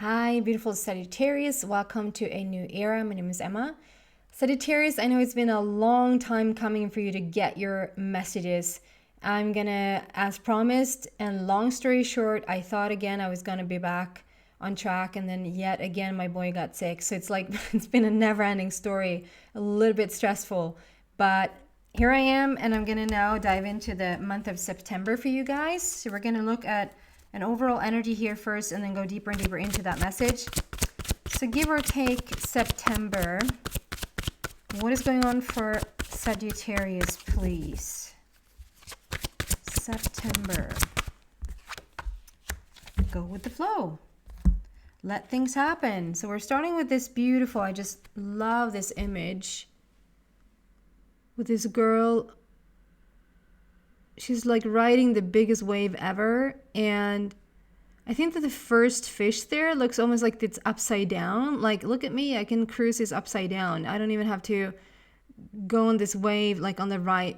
Hi, beautiful Sagittarius. Welcome to a new era. My name is Emma. Sagittarius, I know it's been a long time coming for you to get your messages. I'm gonna, as promised, and long story short, I thought again I was gonna be back on track, and then yet again my boy got sick. So it's like it's been a never-ending story, a little bit stressful. But here I am, and I'm gonna now dive into the month of September for you guys. So we're gonna look at an overall energy here first and then go deeper and deeper into that message. So give or take September, what is going on for Sagittarius, please? September. Go with the flow. Let things happen. So we're starting with this beautiful, I just love this image with this girl. She's like riding the biggest wave ever, and I think that the first fish there looks almost like it's upside down. Like, look at me, I can cruise this upside down. I don't even have to go on this wave like on the right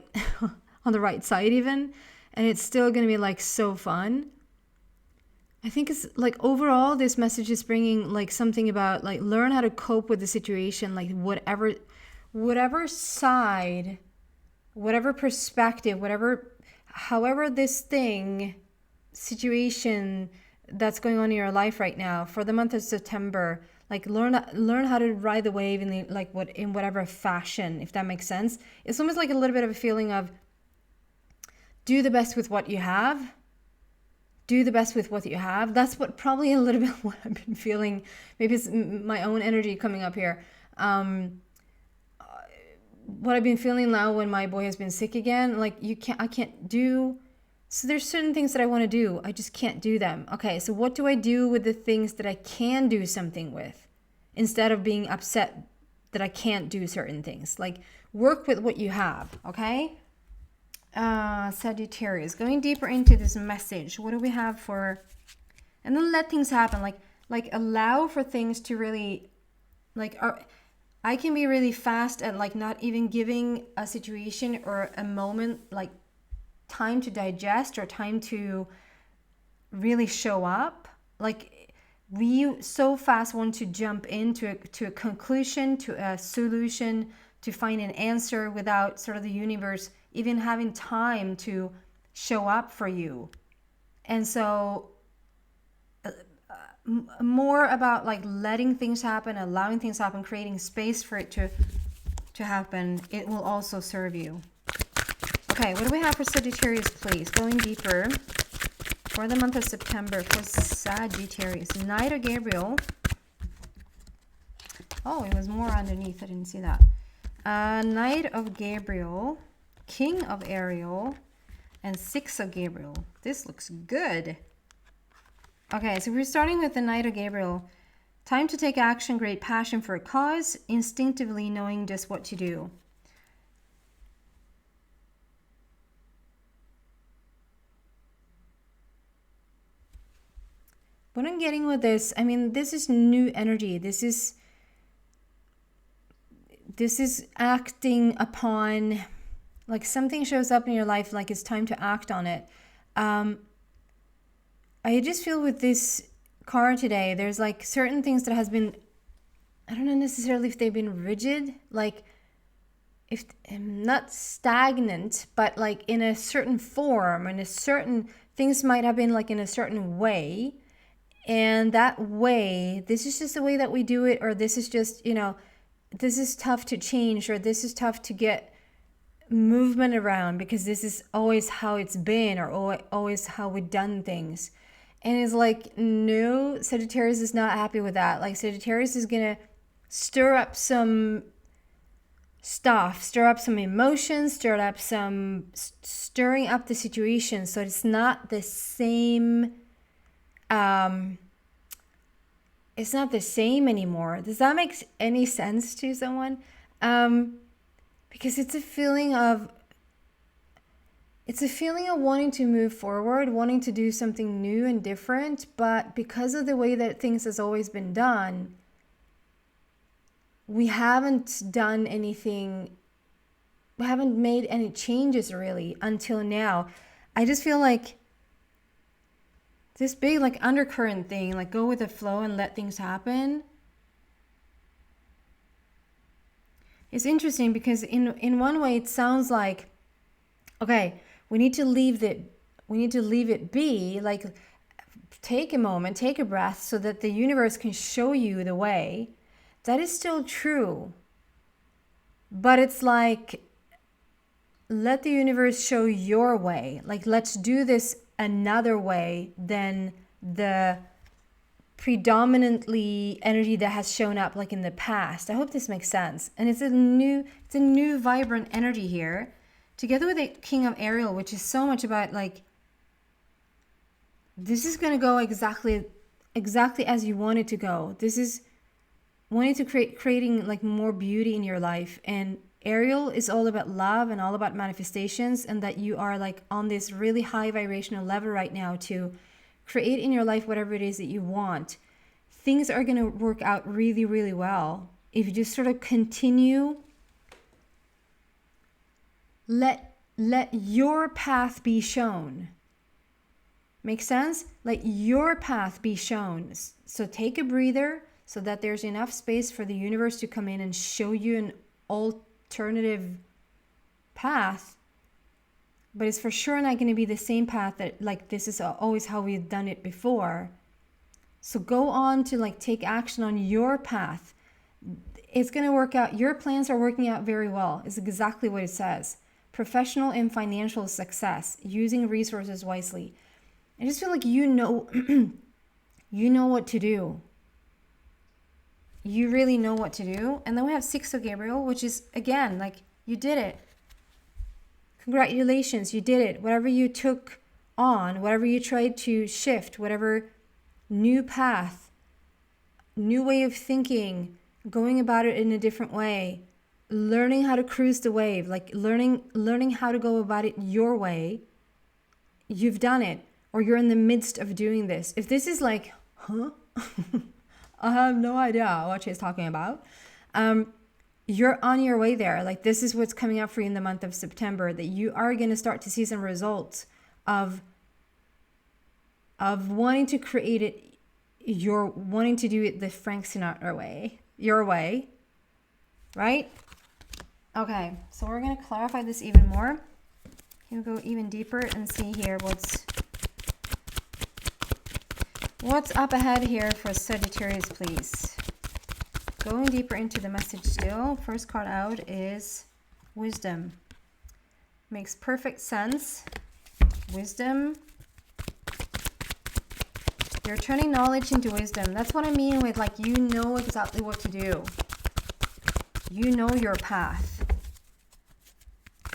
on the right side even, and it's still gonna be like so fun. I think it's like overall this message is bringing like something about like learn how to cope with the situation, like whatever side, whatever perspective, however this situation that's going on in your life right now for the month of September, like learn how to ride the wave in whatever fashion, if that makes sense. It's almost like a little bit of a feeling of do the best with what you have. Do the best with what you have. That's what probably a little bit what I've been feeling. Maybe it's my own energy coming up here. What I've been feeling now when my boy has been sick again, like I can't do, so there's certain things that I want to do, I just can't do them. Okay, so what do I do with the things that I can do something with instead of being upset that I can't do certain things? Like work with what you have, okay? Sagittarius, going deeper into this message, what do we have for, and then let things happen, like allow for things to really, like, I can be really fast at like not even giving a situation or a moment like time to digest or time to really show up. Like we so fast want to jump into a conclusion, to a solution, to find an answer without sort of the universe even having time to show up for you. And so more about like letting things happen, allowing things happen, creating space for it to happen. It will also serve you. Okay, what do we have for Sagittarius, please? Going deeper for the month of September for Sagittarius. Knight of Gabriel. Oh, it was more underneath. I didn't see that. Knight of Gabriel, King of Ariel, and Six of Gabriel. This looks good. Okay, so we're starting with the Knight of Gabriel. Time to take action, great passion for a cause, instinctively knowing just what to do. What I'm getting with this, I mean, this is new energy. This is acting upon, like something shows up in your life, like it's time to act on it. I just feel with this card today, there's like certain things that has been, I don't know necessarily if they've been rigid, like if not stagnant, but like in a certain form, and a certain things might have been like in a certain way. And that way, this is just the way that we do it, or this is just, you know, this is tough to change, or this is tough to get movement around because this is always how it's been, or always how we've done things. And it's like, no, Sagittarius is not happy with that. Like Sagittarius is gonna stir up some stuff, stir up some emotions, stirring up the situation, so it's not the same. It's not the same anymore. Does that make any sense to someone? Because it's a feeling of wanting to move forward, wanting to do something new and different, but because of the way that things has always been done, we haven't done anything, we haven't made any changes really until now. I just feel like this big like undercurrent thing, like go with the flow and let things happen. It's interesting because in one way it sounds like, okay, we need to leave it be, like take a moment, take a breath so that the universe can show you the way. That is still true. But it's like, let the universe show your way. Like, let's do this another way than the predominantly energy that has shown up like in the past. I hope this makes sense. And it's a new vibrant energy here, together with the King of Ariel, which is so much about like, this is going to go exactly as you want it to go. This is wanting to creating like more beauty in your life. And Ariel is all about love and all about manifestations, and that you are like on this really high vibrational level right now to create in your life whatever it is that you want. Things are going to work out really, really well if you just sort of continue. Let your path be shown. Make sense? Let your path be shown. So take a breather so that there's enough space for the universe to come in and show you an alternative path. But it's for sure not going to be the same path that like this is always how we've done it before. So go on to like take action on your path. It's going to work out. Your plans are working out very well. It's exactly what it says. Professional and financial success, using resources wisely. I just feel like you know what to do. You really know what to do. And then we have 6 of Gabriel, which is, again, like, you did it. Congratulations, you did it. Whatever you took on, whatever you tried to shift, whatever new path, new way of thinking, going about it in a different way, learning how to cruise the wave, like learning how to go about it your way, you've done it. Or you're in the midst of doing this. If this is like, huh? I have no idea what she's talking about. You're on your way there. Like, this is what's coming up for you in the month of September, that you are going to start to see some results of wanting to create it, wanting to do it the Frank Sinatra way, your way, right? Okay, so we're going to clarify this even more. Can we go even deeper and see here what's up ahead here for Sagittarius, please? Going deeper into the message still. First card out is Wisdom. Makes perfect sense. Wisdom. You're turning knowledge into wisdom. That's what I mean with like, you know exactly what to do. You know your path.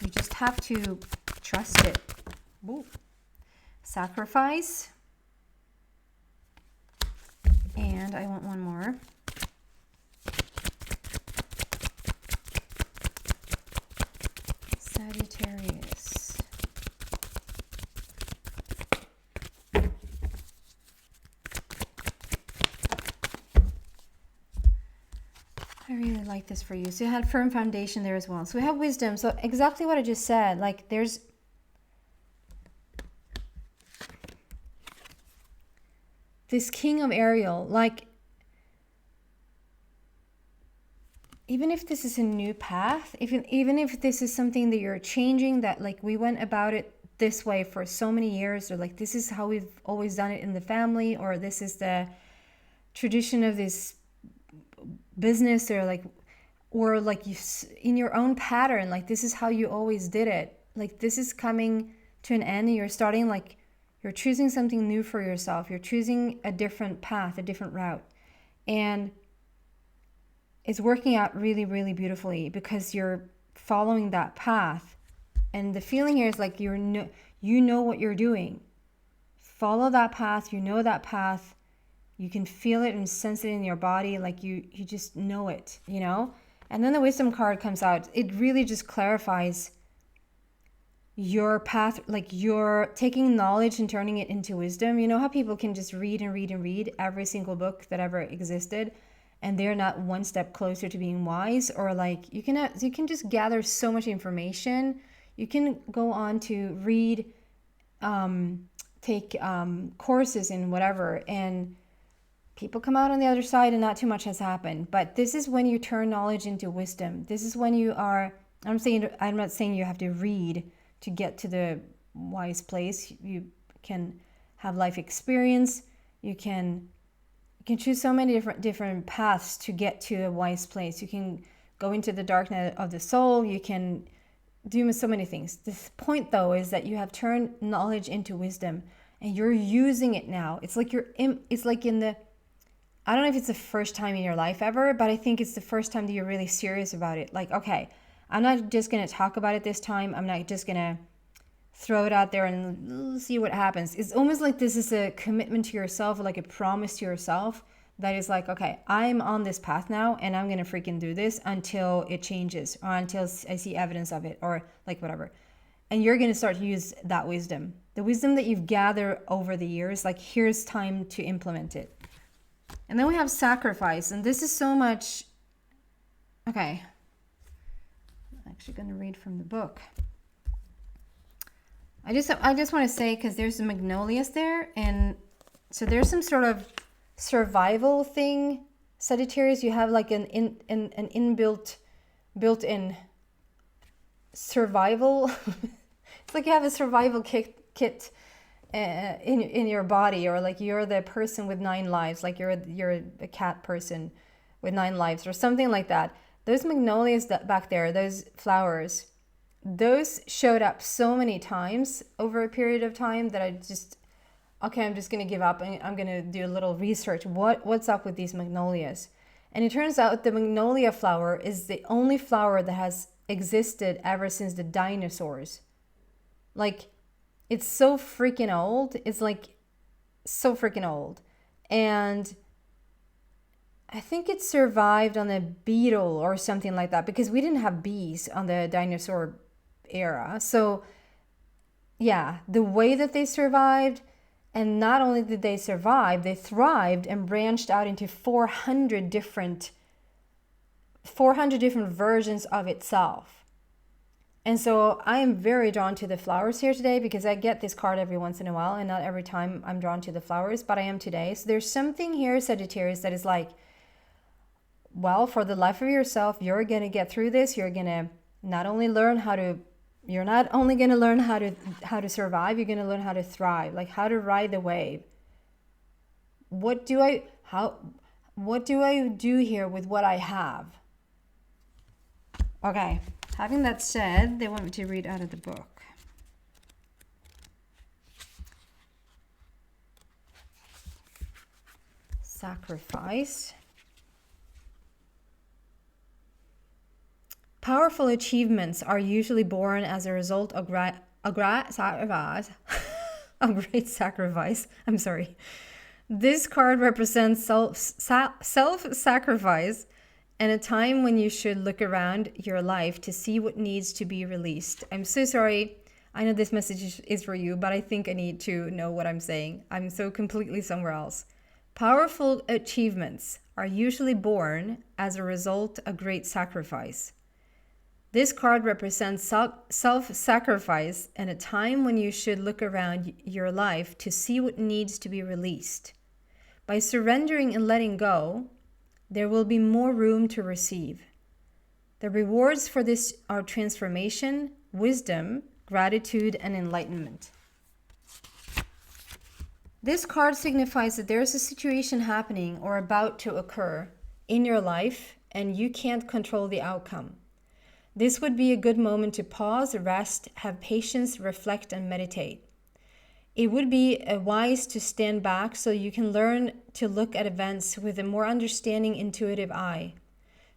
You just have to trust it. Ooh. Sacrifice. And I want one more. Sagittarius. I really like this for you. So you had firm foundation there as well. So we have wisdom. So exactly what I just said. Like, there's this King of Ariel, like, even if this is a new path, even if this is something that you're changing, that like we went about it this way for so many years, or like this is how we've always done it in the family, or this is the tradition of this business, or like you in your own pattern, like this is how you always did it. Like, this is coming to an end, and you're starting, like, you're choosing something new for yourself. You're choosing a different path, a different route. And it's working out really, really beautifully because you're following that path. And the feeling here is like you know what you're doing. Follow that path. You know that path. You can feel it and sense it in your body. Like you just know it, you know? And then the wisdom card comes out. It really just clarifies your path, like you're taking knowledge and turning it into wisdom. You know how people can just read and read and read every single book that ever existed, and they're not one step closer to being wise? Or like you can just gather so much information. You can go on to read take courses in whatever, and people come out on the other side and not too much has happened. But this is when you turn knowledge into wisdom. This is when you are, I'm not saying you have to read to get to the wise place. You can have life experience. You can choose so many different paths to get to a wise place. You can go into the dark night of the soul. You can do so many things. The point, though, is that you have turned knowledge into wisdom, and you're using it now. It's like it's like in the, I don't know if it's the first time in your life ever, but I think it's the first time that you're really serious about it. Like, okay, I'm not just going to talk about it this time. I'm not just going to throw it out there and see what happens. It's almost like this is a commitment to yourself, like a promise to yourself that is like, okay, I'm on this path now and I'm going to freaking do this until it changes or until I see evidence of it or like whatever. And you're going to start to use that wisdom, the wisdom that you've gathered over the years. Like, here's time to implement it. And then we have sacrifice. And this is so much, okay, I'm actually going to read from the book. I just want to say, because there's the magnolias there, and so there's some sort of survival thing. Sagittarius, you have like an built-in survival. It's like you have a survival kit in your body, or like you're the person with 9 lives, like you're a cat person with 9 lives or something like that. Those magnolias back there, those flowers, those showed up so many times over a period of time that I'm just going to give up and I'm going to do a little research. What's up with these magnolias? And it turns out the magnolia flower is the only flower that has existed ever since the dinosaurs. Like, it's so freaking old. It's like so freaking old. And I think it survived on a beetle or something like that, because we didn't have bees on the dinosaur era. So yeah, the way that they survived, and not only did they survive, they thrived and branched out into 400 different versions of itself. And so I am very drawn to the flowers here today, because I get this card every once in a while, and not every time I'm drawn to the flowers, but I am today. So there's something here, Sagittarius, that is like, well, for the life of yourself, you're going to get through this. You're going to not only learn how to survive, you're going to learn how to thrive, like how to ride the wave. What do I do here with what I have? Okay, having that said, they want me to read out of the book. Sacrifice. Powerful achievements are usually born as a result of great sacrifice. I'm sorry. This card represents self-sacrifice and a time when you should look around your life to see what needs to be released. I'm so sorry. I know this message is for you, but I think I need to know what I'm saying. I'm so completely somewhere else. Powerful achievements are usually born as a result of great sacrifice. This card represents self-sacrifice and a time when you should look around your life to see what needs to be released. By surrendering and letting go, there will be more room to receive. The rewards for this are transformation, wisdom, gratitude, and enlightenment. This card signifies that there is a situation happening or about to occur in your life, and you can't control the outcome. This would be a good moment to pause, rest, have patience, reflect, and meditate. It would be wise to stand back so you can learn to look at events with a more understanding, intuitive eye.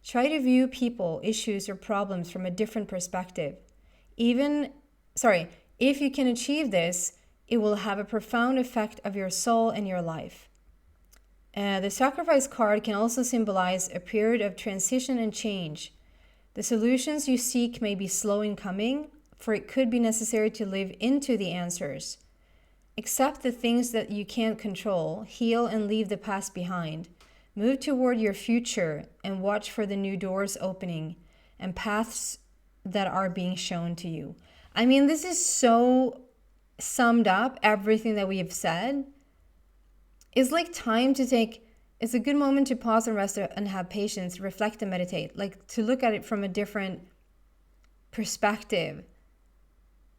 Try to view people, issues, or problems from a different perspective. If you can achieve this, it will have a profound effect of your soul and your life. The sacrifice card can also symbolize a period of transition and change. The solutions you seek may be slow in coming, for it could be necessary to live into the answers. Accept the things that you can't control, heal and leave the past behind. Move toward your future and watch for the new doors opening and paths that are being shown to you. I mean, this is so summed up everything that we have said, is like time to take, it's a good moment to pause and rest and have patience, reflect and meditate, like to look at it from a different perspective,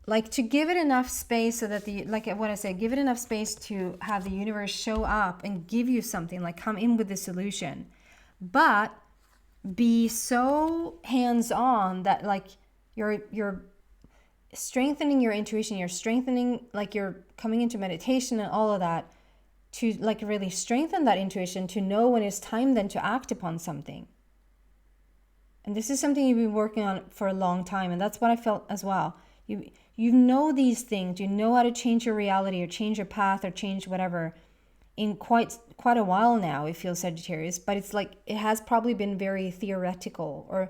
like to give it enough space so that like what I said, give it enough space to have the universe show up and give you something, like come in with the solution, but be so hands-on that like you're strengthening your intuition, you're strengthening, like you're coming into meditation and all of that to like really strengthen that intuition to know when it's time then to act upon something. And this is something you've been working on for a long time, and that's what I felt as well. You know these things, you know how to change your reality or change your path or change whatever in quite a while now, it feels, Sagittarius, but it's like it has probably been very theoretical, or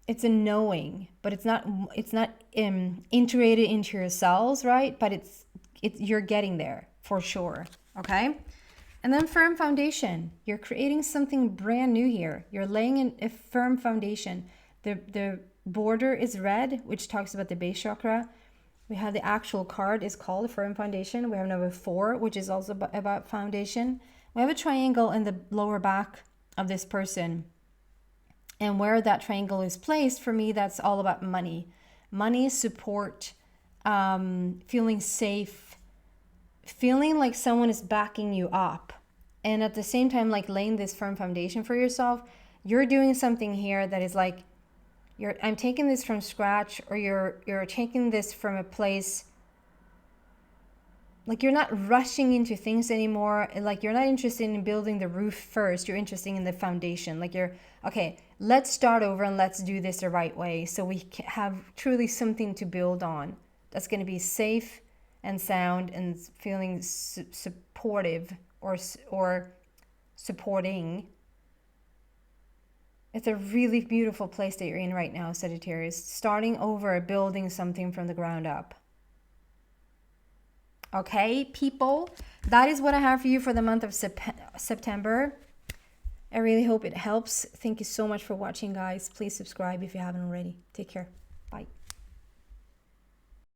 it's a knowing, but it's not integrated into your cells, right? But it's you're getting there for sure. Okay. And then firm foundation. You're creating something brand new here. You're laying a firm foundation. The border is red, which talks about the base chakra. We have the actual card is called Firm Foundation. We have number 4, which is also about foundation. We have a triangle in the lower back of this person. And where that triangle is placed, for me, that's all about money. Money, support, feeling safe, feeling like someone is backing you up. And at the same time, like laying this firm foundation for yourself, you're doing something here that is like, I'm taking this from scratch, or you're taking this from a place, like you're not rushing into things anymore. Like you're not interested in building the roof first. You're interested in the foundation. Like okay, let's start over and let's do this the right way, so we have truly something to build on that's going to be safe and sound and feeling supportive or supporting. It's a really beautiful place that you're in right now, Sagittarius. Starting over, building something from the ground up. Okay, people, that is what I have for you for the month of September. I really hope it helps. Thank you so much for watching, guys. Please subscribe if you haven't already. Take care. Bye.